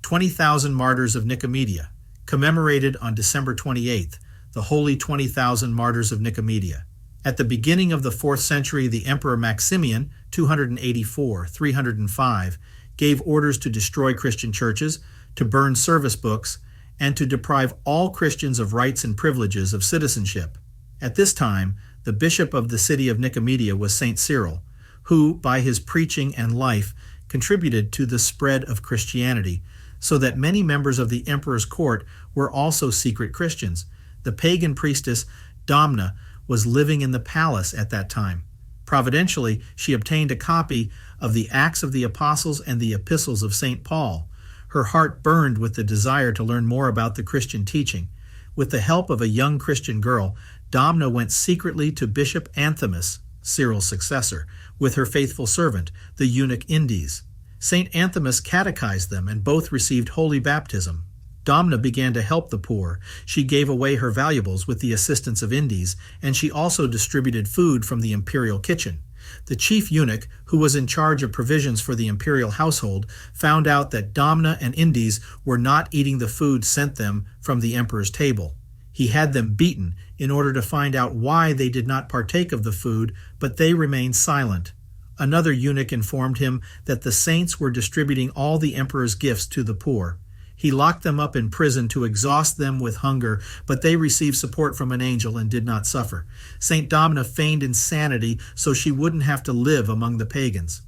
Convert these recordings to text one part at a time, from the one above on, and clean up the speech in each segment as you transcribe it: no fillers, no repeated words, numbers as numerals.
20,000 Martyrs of Nicomedia, commemorated on December 28th, the Holy 20,000 Martyrs of Nicomedia. At the beginning of the 4th century, the Emperor Maximian, 284-305, gave orders to destroy Christian churches, to burn service books, and to deprive all Christians of rights and privileges of citizenship. At this time, the bishop of the city of Nicomedia was St. Cyril, who, by his preaching and life, contributed to the spread of Christianity, so that many members of the emperor's court were also secret Christians. The pagan priestess Domna was living in the palace at that time. Providentially, she obtained a copy of the Acts of the Apostles and the Epistles of St. Paul. Her heart burned with the desire to learn more about the Christian teaching. With the help of a young Christian girl, Domna went secretly to Bishop Anthimus, Cyril's successor, with her faithful servant, the eunuch Indes. St. Anthimus catechized them, and both received holy baptism. Domna began to help the poor. She gave away her valuables with the assistance of Indes, and she also distributed food from the imperial kitchen. The chief eunuch, who was in charge of provisions for the imperial household, found out that Domna and Indes were not eating the food sent them from the emperor's table. He had them beaten in order to find out why they did not partake of the food, but they remained silent. Another eunuch informed him that the saints were distributing all the emperor's gifts to the poor. He locked them up in prison to exhaust them with hunger, but they received support from an angel and did not suffer. St. Domna feigned insanity so she wouldn't have to live among the pagans.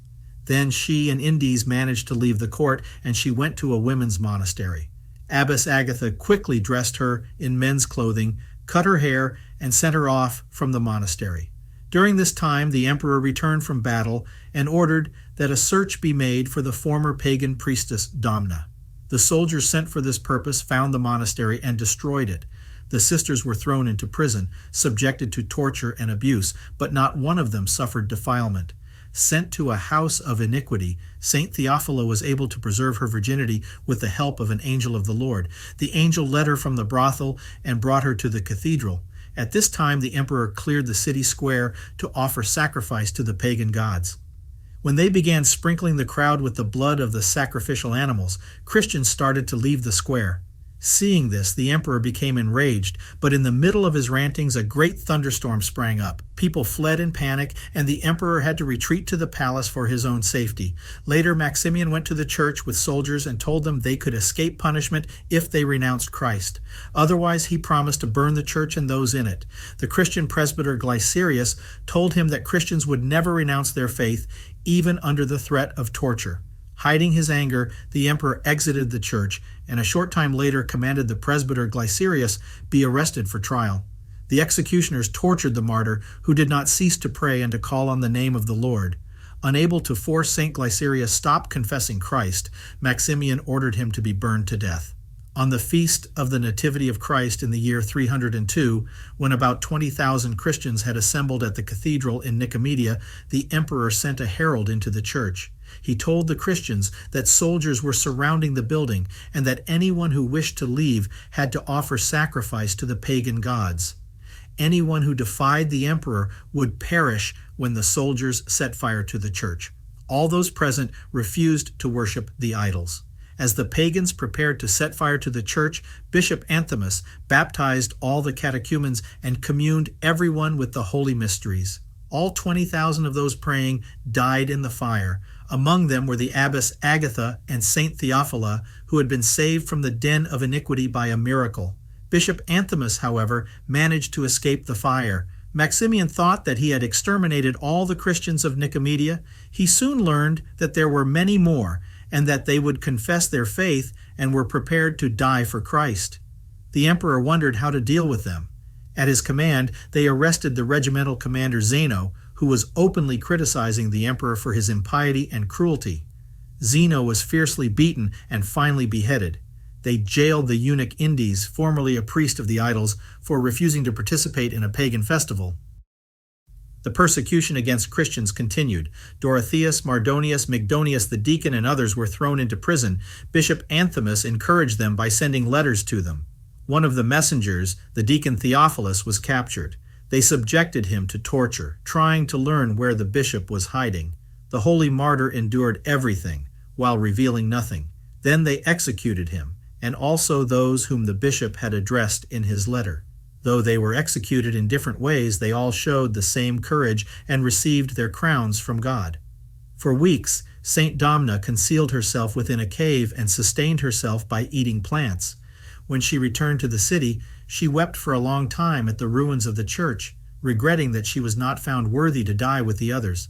Then she and Indes managed to leave the court, and she went to a women's monastery. Abbess Agatha quickly dressed her in men's clothing, cut her hair, and sent her off from the monastery. During this time, the emperor returned from battle and ordered that a search be made for the former pagan priestess Domna. The soldiers sent for this purpose found the monastery and destroyed it. The sisters were thrown into prison, subjected to torture and abuse, but not one of them suffered defilement. Sent to a house of iniquity, St. Theophila was able to preserve her virginity with the help of an angel of the Lord. The angel led her from the brothel and brought her to the cathedral. At this time, the emperor cleared the city square to offer sacrifice to the pagan gods. When they began sprinkling the crowd with the blood of the sacrificial animals, Christians started to leave the square. Seeing this, the emperor became enraged, but in the middle of his rantings, a great thunderstorm sprang up. People fled in panic, and the emperor had to retreat to the palace for his own safety. Later, Maximian went to the church with soldiers and told them they could escape punishment if they renounced Christ. Otherwise, he promised to burn the church and those in it. The Christian presbyter Glycerius told him that Christians would never renounce their faith, even under the threat of torture. Hiding his anger, the emperor exited the church, and a short time later commanded the presbyter Glycerius be arrested for trial. The executioners tortured the martyr, who did not cease to pray and to call on the name of the Lord. Unable to force St. Glycerius stop confessing Christ, Maximian ordered him to be burned to death. On the feast of the Nativity of Christ in the year 302, when about 20,000 Christians had assembled at the cathedral in Nicomedia, the emperor sent a herald into the church. He told the Christians that soldiers were surrounding the building and that anyone who wished to leave had to offer sacrifice to the pagan gods. Anyone who defied the emperor would perish when the soldiers set fire to the church. All those present refused to worship the idols. As the pagans prepared to set fire to the church, Bishop Anthimus baptized all the catechumens and communed everyone with the holy mysteries. All 20,000 of those praying died in the fire. Among them were the Abbess Agatha and St. Theophila, who had been saved from the den of iniquity by a miracle. Bishop Anthimus, however, managed to escape the fire. Maximian thought that he had exterminated all the Christians of Nicomedia. He soon learned that there were many more, and that they would confess their faith and were prepared to die for Christ. The emperor wondered how to deal with them. At his command, they arrested the regimental commander Zeno, who was openly criticizing the emperor for his impiety and cruelty. Zeno was fiercely beaten and finally beheaded. They jailed the eunuch Indes, formerly a priest of the idols, for refusing to participate in a pagan festival. The persecution against Christians continued. Dorotheus, Mardonius, Mygdonius the deacon, and others were thrown into prison. Bishop Anthimus encouraged them by sending letters to them. One of the messengers, the deacon Theophilus, was captured. They subjected him to torture, trying to learn where the bishop was hiding. The holy martyr endured everything, while revealing nothing. Then they executed him, and also those whom the bishop had addressed in his letter. Though they were executed in different ways, they all showed the same courage and received their crowns from God. For weeks, Saint Domna concealed herself within a cave and sustained herself by eating plants. When she returned to the city, she wept for a long time at the ruins of the church, regretting that she was not found worthy to die with the others.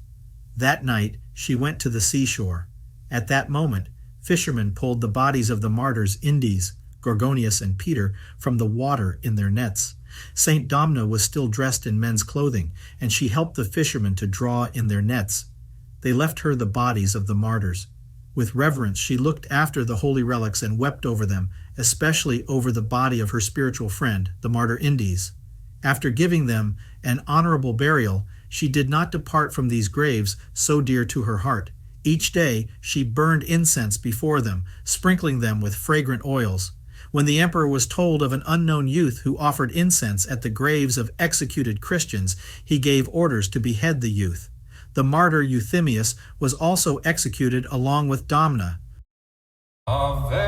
That night, she went to the seashore. At that moment, fishermen pulled the bodies of the martyrs Indes, Gorgonius, and Peter from the water in their nets. Saint Domna was still dressed in men's clothing, and she helped the fishermen to draw in their nets. They left her the bodies of the martyrs. With reverence, she looked after the holy relics and wept over them, especially over the body of her spiritual friend, the martyr Indes. After giving them an honorable burial, she did not depart from these graves so dear to her heart. Each day she burned incense before them, sprinkling them with fragrant oils. When the emperor was told of an unknown youth who offered incense at the graves of executed Christians, he gave orders to behead the youth. The martyr Euthymius was also executed along with Domna. Amen.